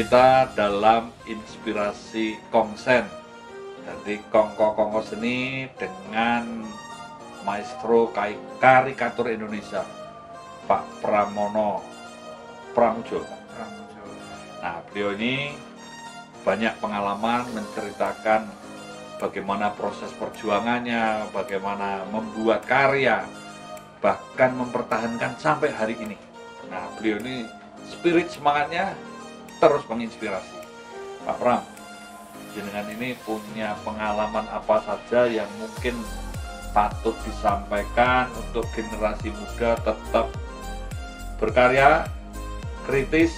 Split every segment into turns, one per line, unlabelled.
kita dalam inspirasi Kongsen. Jadi kongko-kongko seni dengan maestro karikatur Indonesia, Pak Pramono Pramujo. Nah, beliau ini banyak pengalaman menceritakan bagaimana proses perjuangannya, bagaimana membuat karya, bahkan mempertahankan sampai hari ini. Nah, beliau ini spirit semangatnya terus menginspirasi. Pak Pram, jenengan ini punya pengalaman apa saja yang mungkin patut disampaikan untuk generasi muda tetap berkarya, kritis,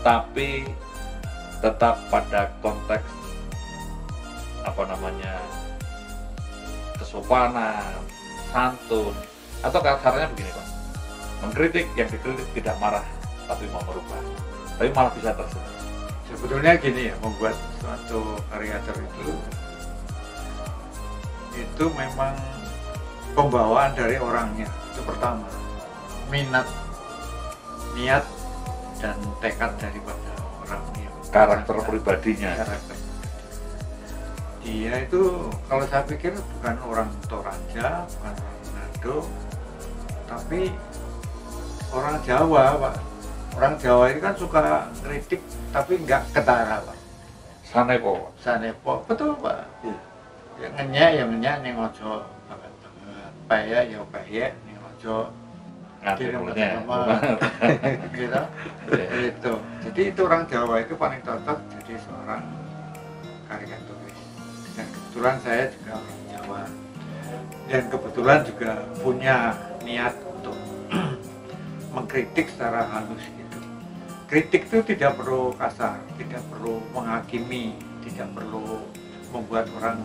tapi tetap pada konteks kesopanan, santun, atau kasarnya begini Pak, mengkritik, yang dikritik tidak marah tapi mau merubah, tapi malah bisa tersenyum.
Sebetulnya gini ya, membuat suatu karikatur itu memang pembawaan dari orangnya. Itu pertama, minat, niat, dan tekad daripada orangnya,
Karakter pribadinya.
karakter. Dia itu kalau saya pikir bukan orang Toraja, bukan orang Manado, tapi orang Jawa Pak. Orang Jawa ini kan suka kritik tapi nggak ketara Pak.
Sanepo.
Sanepo, betul Pak. Ya ngenyak ning ojo banget. Payah ya payah ning ojo
Ngadilnya.
gitu. Itu. Jadi itu orang Jawa itu paling cocok jadi seorang karikaturis. Dan kebetulan saya juga orang Jawa. Dan kebetulan juga punya niat untuk mengkritik secara halus gitu. Kritik itu tidak perlu kasar, tidak perlu menghakimi, tidak perlu membuat orang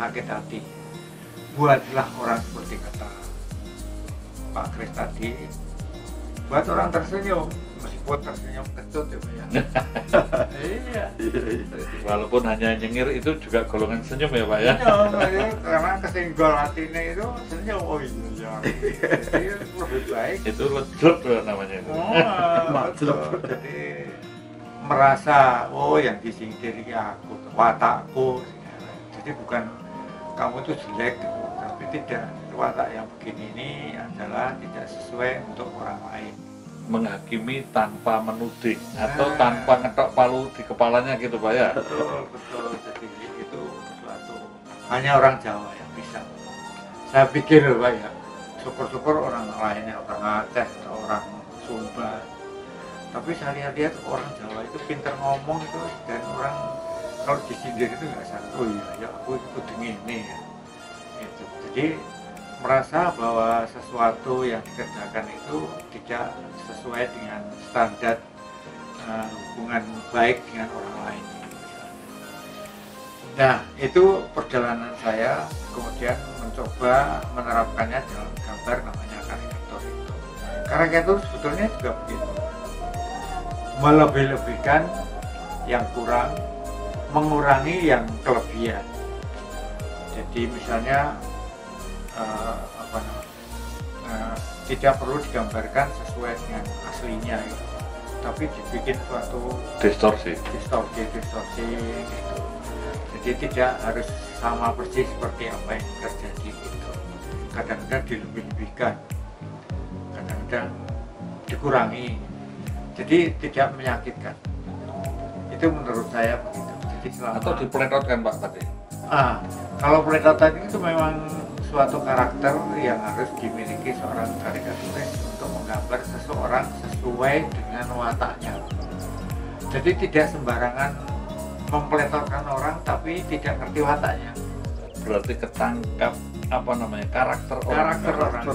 sakit hati. Buatlah orang seperti kata Pak Kris tadi, buat orang tersenyum, meskipun tersenyum kecut ya Pak ya. Iya.
Walaupun hanya nyengir itu juga golongan senyum ya Pak ya.
Senyum, karena kesenggol hatinya itu senyum. Oh iya. Jadi lebih baik.
Itu ledrep namanya itu.
Betul. Jadi merasa yang disingkir aku, watakku. Jadi bukan kamu itu jelek gitu, tapi tidak, watak yang begini ini adalah tidak sesuai untuk orang lain.
Menghakimi tanpa menuding atau tanpa ngetok palu di kepalanya gitu Pak ya.
Betul. Jadi itu suatu hanya orang Jawa yang bisa. Saya pikir Pak ya, syukur-syukur orang lainnya, orang Aceh atau orang Sumba. Tapi saya lihat orang Jawa itu pintar ngomong itu, dan orang kalau disindir itu nggak satu, ya aku ikut ini ya. Itu. Jadi merasa bahwa sesuatu yang dikerjakan itu tidak sesuai dengan standar hubungan baik dengan orang lain. Nah, itu perjalanan saya kemudian mencoba menerapkannya dalam gambar namanya karikatur itu. Karikatur sebetulnya juga begitu, melebih-lebihkan yang kurang, mengurangi yang kelebihan. Jadi misalnya tidak perlu digambarkan sesuai dengan aslinya gitu, tapi dibikin suatu
Distorsi
gitu. Jadi tidak harus sama persis seperti apa yang terjadi gitu. Kadang-kadang dilebih-lebihkan, kadang-kadang dikurangi, jadi tidak menyakitkan. Itu menurut saya begitu. Jadi
atau dipletotkan Pak tadi.
Kalau peletotan itu memang suatu karakter yang harus dimiliki seorang karikaturis untuk menggambar seseorang sesuai dengan wataknya. Jadi tidak sembarangan mempeletorkan orang tapi tidak ngerti wataknya.
Berarti ketangkap karakter orang.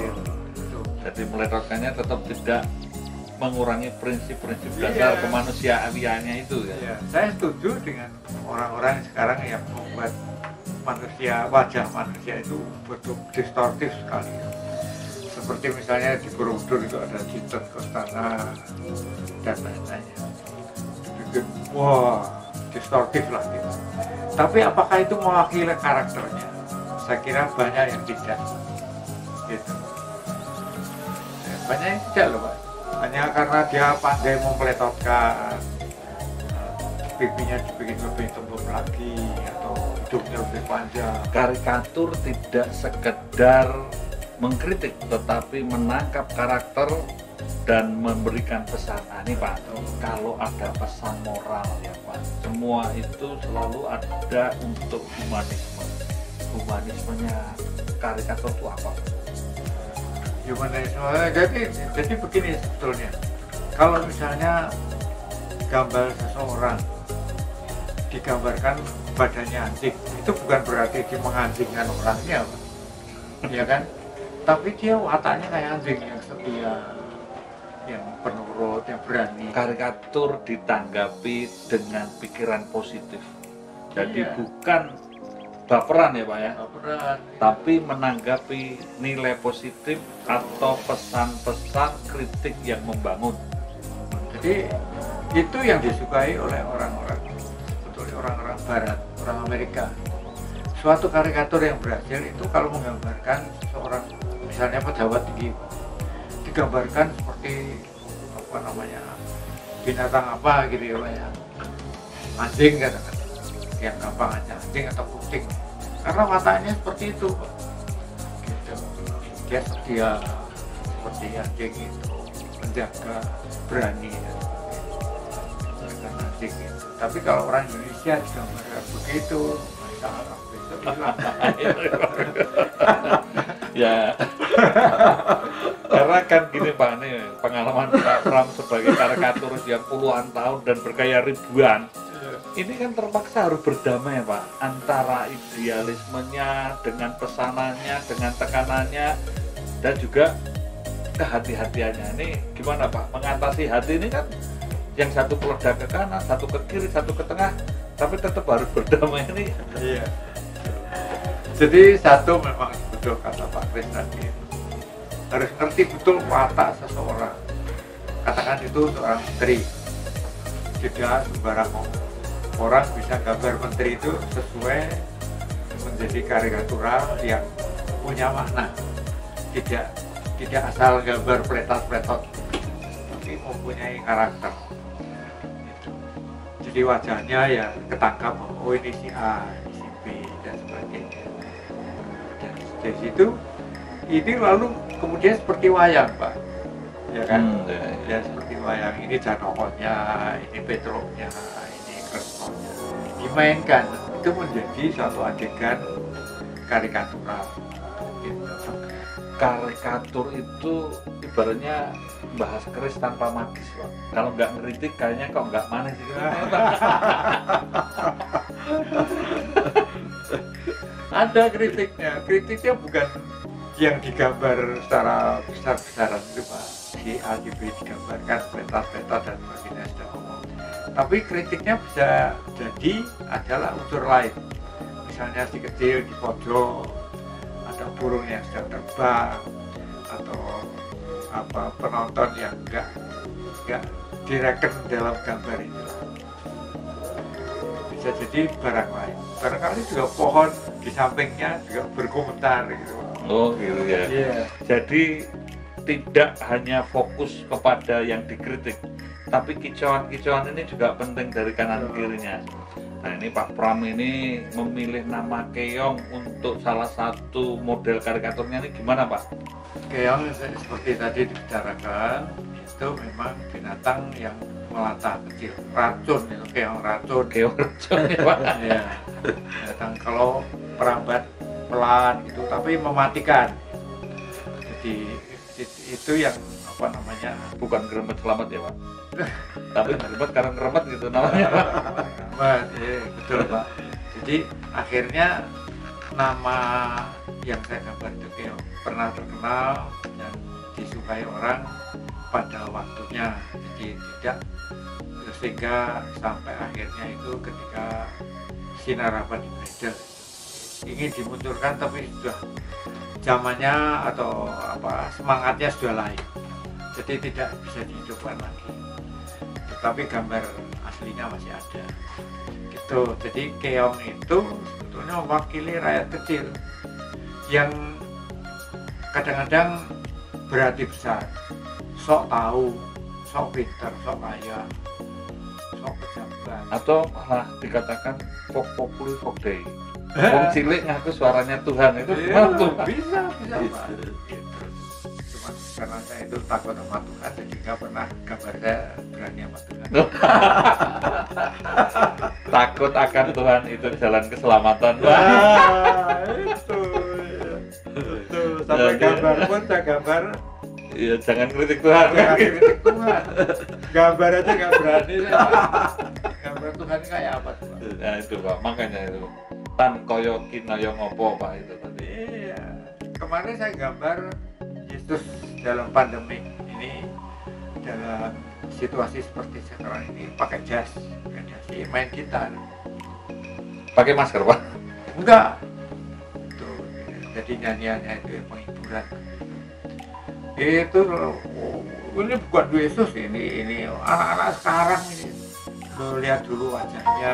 Jadi meletorkannya tetap tidak mengurangi prinsip-prinsip dasar kemanusiaannya itu ya.
Saya setuju dengan orang-orang sekarang yang membuat wajah manusia itu betul distortif sekali. Seperti misalnya di Borobudur itu ada Cinta Kostana dan lain-lainnya. Bikin distortif lah gitu. Tapi apakah itu mewakili karakternya? Saya kira banyak yang tidak. Gitu. Banyak yang tidak loh Pak. Hanya karena dia pandai mempletotkan, pipinya dibikin lebih tembem lagi atau hidungnya lebih panjang.
Karikatur tidak sekedar mengkritik, tetapi menangkap karakter dan memberikan pesan. Nah, ini Pak, kalau ada pesan moral ya Pak, semua itu selalu ada untuk humanisme. Humanismenya karikatur itu apa?
Humanisme, jadi begini sebetulnya, kalau misalnya gambar seseorang digambarkan badannya anjing, itu bukan berarti dia menganjingkan orangnya Pak. Ya kan? Tapi dia wataknya kayak anjing yang setia, yang penurut, yang berani.
Karikatur ditanggapi dengan pikiran positif. Jadi
Iya.
bukan baperan ya Pak ya,
Baperan.
tapi menanggapi nilai positif atau pesan-pesan kritik yang membangun.
Jadi itu yang disukai oleh orang-orang, sebetulnya orang-orang Barat, orang Amerika. Suatu karikatur yang berhasil itu kalau menggambarkan seorang, misalnya pejabat tinggi, digambarkan seperti apa namanya, binatang apa gitu ya Pak ya, anjing katakan, yang gampang aja, anjing atau kucing, karena wataknya seperti itu Pak. Gitu. Dia setia seperti anjing itu, menjaga, berani ya. Anjing itu. Tapi kalau orang Indonesia digambarkan begitu, masalah besok hilang.
Ya, karena kan gini Pak, nih pengalaman Pak Pram sebagai karikatur yang puluhan tahun dan bergaya ribuan, ini kan terpaksa harus berdamai Pak, antara idealismenya dengan pesanannya, dengan tekanannya, dan juga kehati-hatiannya. Ini gimana Pak, mengatasi hati ini kan yang satu meledak ke kanan, satu ke kiri, satu ke tengah, tapi tetap harus berdamai ini.
Iya. Jadi satu memang betul kata Pak Kris tadi, harus ngerti betul watak seseorang. Katakan itu seorang menteri, tidak sembarang ngomong. Orang bisa gambar menteri itu sesuai menjadi karikatural yang punya makna, tidak asal gambar pletot-pletot, tapi mempunyai karakter. Gitu. Jadi wajahnya ya ketangkap, oh ini si A, ini si B dan sebagainya. Dan dari situ ini lalu kemudian seperti wayang Pak, ya kan? Ya seperti wayang, ini Janokonya, ini Petroknya, ini Kresnonya dimainkan, itu menjadi suatu adegan karikatural gitu.
Karikatur itu ibaratnya bahas keris tanpa magis Pak. Kalau nggak ngeritik kayaknya kok nggak manis gitu.
Ada kritiknya bukan yang digambar secara besar-besaran itu Pak, si A, si B digambarkan petas-petas dan sebagainya sudah ngomong. Tapi kritiknya bisa jadi adalah unsur lain, misalnya si kecil di pojok, ada burung yang sedang terbang, atau apa penonton yang enggak direken dalam gambar itu. Bisa jadi barang lain, barangkali juga pohon di sampingnya juga berkomentar gitu.
Oh gitu ya.
Yeah.
Jadi tidak hanya fokus kepada yang dikritik, tapi kicauan-kicauan ini juga penting dari kanan kirinya. Nah ini Pak Pram ini memilih nama keong untuk salah satu model karikaturnya ini gimana Pak?
Keong seperti tadi dibicarakan, itu memang binatang yang melata kecil, racun itu, keong racun.
Keong racun ya Pak?
Iya. Binatang kalau merambat pelan gitu, tapi mematikan. Jadi itu yang apa namanya?
Bukan geremet selamat ya Pak? Tapi geremet karena geremet gitu namanya Pak.
Geremet, ya, betul Pak. Jadi akhirnya nama yang saya gambar itu keong pernah terkenal dan disukai orang pada waktunya. Jadi tidak, sehingga sampai akhirnya itu ketika sinar abadi beredar ingin dimunculkan, tapi sudah zamannya atau apa semangatnya sudah lain, jadi tidak bisa dihidupkan lagi, tetapi gambar aslinya masih ada gitu. Jadi keong itu sebetulnya mewakili rakyat kecil yang kadang-kadang berhati besar, sok tahu, sok pintar, sok kaya, sosok pejabat.
Atau malah dikatakan Vox Populi Vox Dei. Wong cilik ngaku suaranya Tuhan itu gimana tuh?
Bisa Pak. Gitu. Cuma karena saya itu takut sama Tuhan, jadi nggak pernah gambar saya berani sama Tuhan.
Takut akan Tuhan itu jalan keselamatan.
Itu. Sampai gambar pun saya gambar.
Iya, jangan kritik Tuhan.
Jangan kritik Tuhan. Gambar aja nggak berani. Gambar Tuhan kayak apa tuh?
Nah itu Pak, makanya itu tan koyo kinaya ngopo Pak itu tadi.
Iya. Kemarin saya gambar Yesus dalam pandemi ini, dalam situasi seperti sekarang ini pakai jas, main gitar.
Pakai masker Pak?
Enggak. Tuh, jadi nyanyiannya itu penghiburan. Itu ini bukan Yesus ini anak-anak sekarang ini. Lo lihat dulu wajahnya,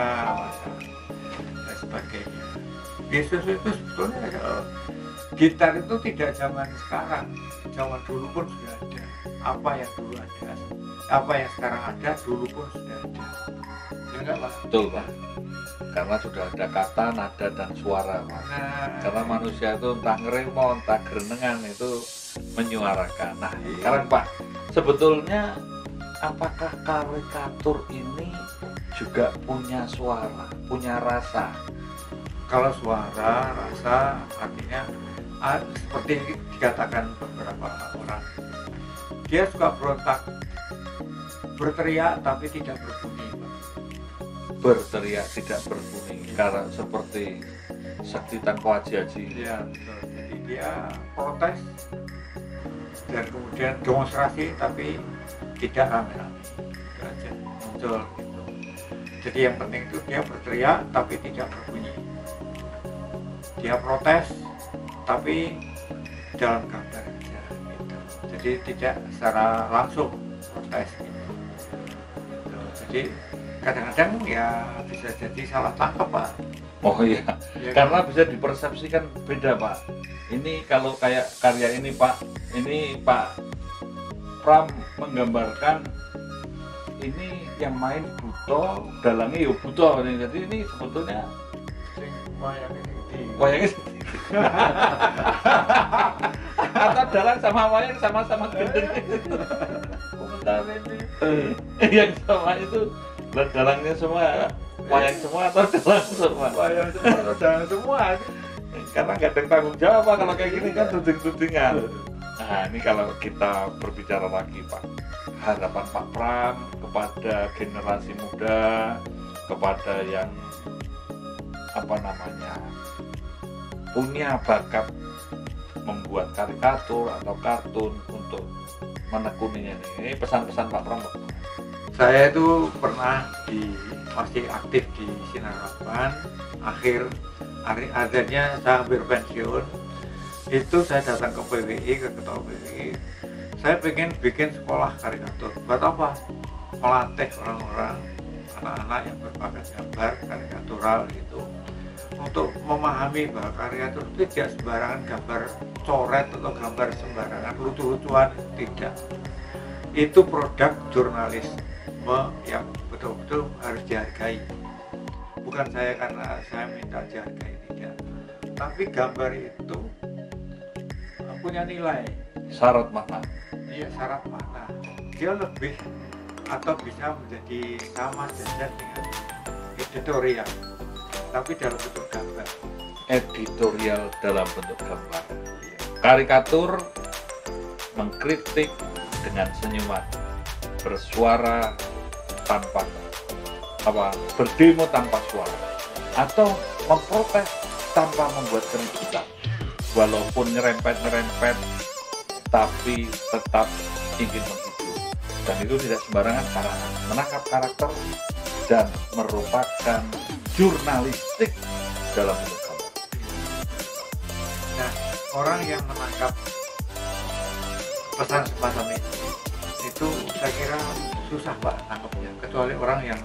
dan sebagainya. Yesus itu sebetulnya gitar itu tidak zaman sekarang, zaman dulu pun sudah ada. Apa yang dulu ada, apa yang sekarang ada, dulu pun sudah ada. Ya enggak Pak?
Betul Pak. Karena sudah ada kata, nada, dan suara Pak.
Nah,
Karena manusia itu entah ngerimo, entah gerenengan itu menyuarakan. Nah
iya.
sekarang Pak, sebetulnya apakah karikatur ini juga punya suara, punya rasa?
kalau suara, rasa, artinya seperti dikatakan beberapa orang, dia suka berontak, berteriak tapi tidak berbunyi.
Berteriak tidak berbunyi, karena seperti sakti tanpa aji-aji.
Iya, betul. Jadi dia protes dan kemudian demonstrasi tapi tidak rame-rame. Itu aja muncul gitu. Jadi yang penting itu dia berteriak tapi tidak berbunyi. Dia protes tapi dalam gambar aja gitu. Jadi tidak secara langsung protes gitu. Jadi kadang-kadang ya bisa jadi salah tangkap Pak.
Oh iya,
Ya,
karena bisa dipersepsikan beda Pak. Ini kalau kayak karya ini Pak, ini Pak Pram menggambarkan ini yang main buto, dalangnya yo buto. Jadi ini sebetulnya
sing wayang ini
wayangnya atau dalang sama wayang sama-sama gendeng. Komentar ini yang sama itu dalangnya semua, wayang semua atau dalang semua?
wayang semua atau dalang semua.
Karena nggak ada yang tanggung jawab Pak, kalau kayak gini kan tuding-tudingan. Nah ini kalau kita berbicara lagi Pak, harapan Pak Pram kepada generasi muda, kepada yang apa namanya punya bakat membuat karikatur atau kartun untuk menekuninya ini pesan-pesan Pak Pram.
Saya itu pernah masih aktif di Sinar Harapan, akhirnya saya hampir pensiun. Itu saya datang ke PWI, ke ketua PWI. Saya pengen bikin sekolah karikatur. Buat apa? Melatih orang-orang, anak-anak yang berbakat gambar karikatural gitu, untuk memahami bahwa karikatur itu tidak sembarangan gambar coret atau gambar sembarangan lucu-lucuan, tidak. Itu produk jurnalisme yang betul-betul harus dihargai. Bukan saya karena saya minta dihargai, tidak. Tapi gambar itu punya nilai.
Syarat makna.
Iya, syarat makna. Dia lebih atau bisa menjadi sama saja dengan editorial, tapi dalam bentuk gambar.
Editorial dalam bentuk gambar. Karikatur mengkritik dengan senyuman, bersuara tanpa berdemo tanpa suara, atau memprotes tanpa membuat keributan, walaupun nyerempet tapi tetap ingin menghibur. Dan itu tidak sembarangan karena menangkap karakter dan merupakan jurnalistik dalam bentuk gambar.
Nah, orang yang menangkap pesan semacam itu saya kira susah Pak nangkepnya, kecuali orang yang,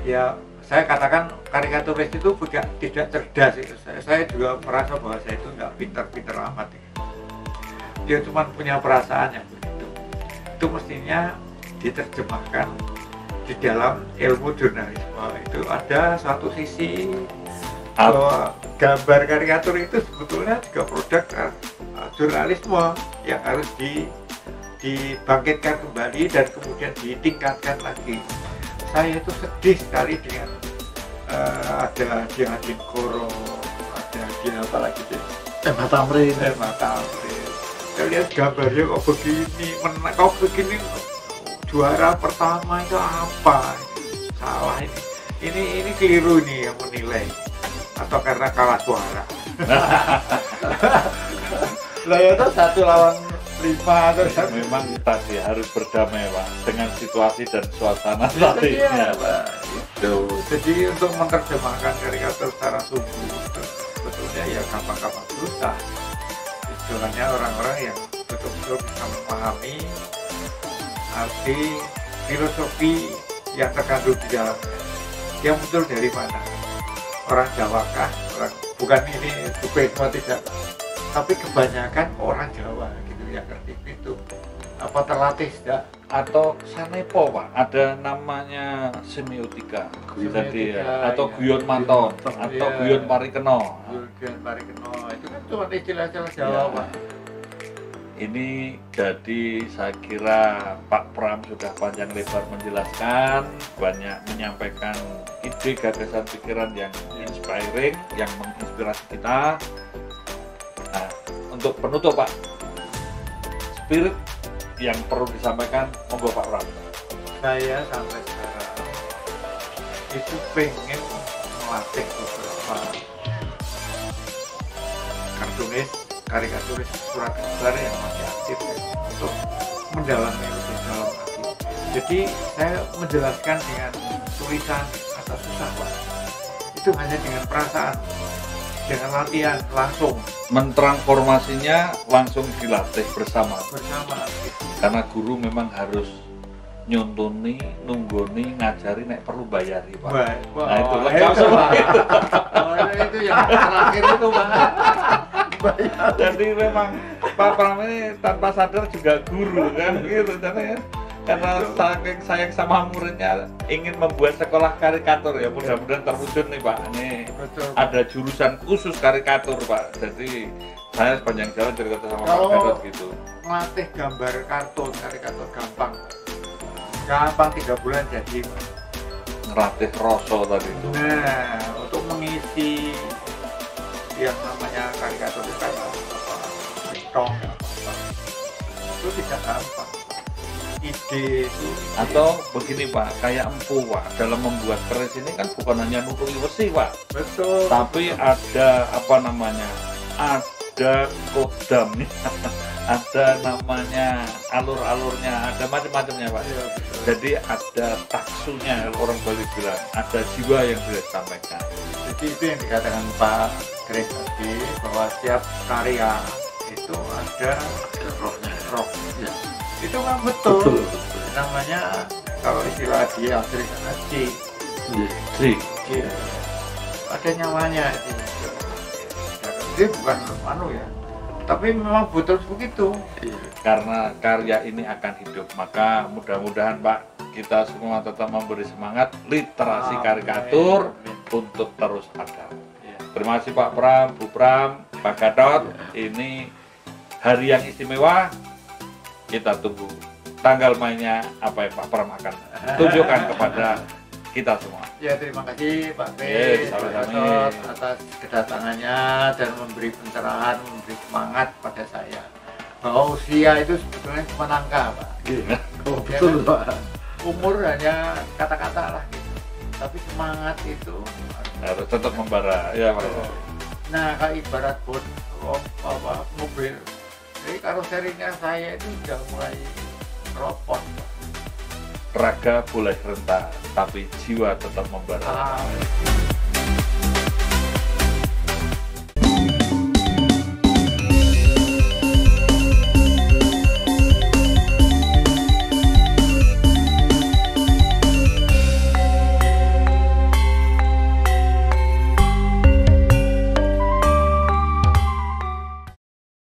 ya saya katakan karikaturis itu tidak cerdas itu. Saya juga merasa bahwa saya itu nggak pintar-pintar amat gitu. Dia cuma punya perasaan yang begitu. Itu mestinya diterjemahkan di dalam ilmu jurnalisme itu ada satu sisi bahwa gambar karikatur itu sebetulnya juga produk jurnalisme yang harus dibangkitkan kembali dan kemudian ditingkatkan lagi. Saya itu sedih sekali dengan ada dia Adin Koro, ada dia apa lagi deh?
Emma Tamrin.
Saya lihat gambarnya kok begini, kok begini, juara pertama itu apa? Salah ini keliru nih yang menilai, atau karena kalah suara. Lah itu 1 lawan 5 atau
Memang tadi harus berdamai Pak dengan situasi dan suasana saat ini
iya,
Pak.
Itu. Jadi untuk menerjemahkan karikatur secara sungguh sebetulnya ya gampang-gampang susah. Istilahnya orang-orang yang betul-betul bisa memahami arti filosofi yang terkandung di dalamnya. Yang muncul dari mana? Orang Jawa kah? Bukan ini bukan semua tidak, tapi kebanyakan orang Jawa gitu yang ngerti itu. Apa terlatih tidak?
Atau sanepo Pak, ada namanya semiotika, jadi atau
iya.
guyon manton,
Iya.
atau guyon parikeno.
Guyon parikeno itu kan cuma istilah-istilah Jawa
Iya.
Pak.
Ini jadi saya kira Pak Pram sudah panjang lebar menjelaskan, banyak menyampaikan ide, gagasan, pikiran yang inspiring, yang menginspirasi kita. Nah, untuk penutup Pak, spirit yang perlu disampaikan, monggo Pak Pram.
Saya sampai sekarang itu pengen melatih beberapa kartunis, karikaturis surat kabar yang masih aktif ya, untuk mendalami lebih dalam lagi. Jadi saya menjelaskan dengan tulisan atau susah Pak. Itu hanya dengan perasaan, dengan latihan langsung
Mentransformasinya langsung dilatih bersama,
bersama.
karena guru memang harus nyontoni, nunggoni, ngajari, nek perlu bayari Pak. Nah itu lengkap semua.
Itu yang terakhir itu Pak.
Jadi memang Pak Pram ini tanpa sadar juga guru kan gitu, karena saking sayang sama muridnya ingin membuat sekolah karikatur ya, mudah-mudahan terwujud nih Pak. Nih
Betul.
ada jurusan khusus karikatur Pak, jadi saya sepanjang jalan cerita sama Pak
Kalau
Gatot gitu.
melatih gambar kartun, karikatur gampang 3 bulan jadi Pak.
Ngelatih rasa tadi itu.
Nah, untuk mengisi yang namanya karikatur itu kayak apa, betong apa, itu tidak gampang. Ide itu
Atau begini Pak, kayak empu Pak, dalam membuat keris ini kan bukan hanya nutupi besi Pak,
betul.
tapi ada apa namanya, ada kodamnya, ada namanya alur-alurnya, ada macam-macamnya Pak.
Iya, betul.
Jadi ada taksunya, orang Bali bilang, ada jiwa yang disampaikan.
Jadi itu yang dikatakan Pak Grace tadi, bahwa setiap karya itu ada rohnya.
Ya.
Itu kan betul.
Betul.
Namanya kalau istilah dia Grace Haji,
Jadi,
dia ada nyawanya itu. Dia bukan anu ya, tapi memang betul begitu.
karena karya ini akan hidup, maka mudah-mudahan Pak, kita semua tetap memberi semangat literasi karikatur untuk terus ada. Terima kasih Pak Pram, Bu Pram, Pak Gatot. Ini hari yang istimewa. Kita tunggu tanggal mainnya apa yang Pak Pram akan tunjukkan kepada kita semua.
Ya, terima kasih Pak
Yes,
Grace
sama-sama.
atas kedatangannya dan memberi pencerahan, memberi semangat pada saya bahwa usia itu sebetulnya cuma angka Pak.
Oh, betul Pak.
Umur hanya kata-kata lah gitu, tapi semangat itu
Harus tetap membara, ya Pak.
nah kayak ibarat mobil. Jadi karoserinya saya itu sudah mulai ropot.
Raga boleh rentah, tapi jiwa tetap membara.
Ah,